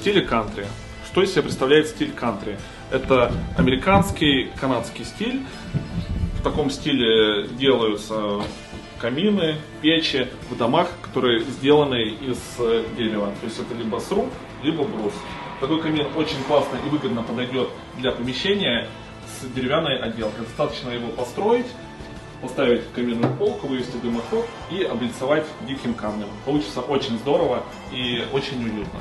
стиле кантри. Что из себя представляет стиль кантри? Это американский, канадский стиль. В таком стиле делаются камины, печи в домах, которые сделаны из дерева. То есть это либо сруб, либо брус. Такой камин очень классно и выгодно подойдет для помещения с деревянной отделкой. Достаточно его построить, поставить каминную полку, вывести дымоход и облицевать диким камнем. Получится очень здорово и очень уютно.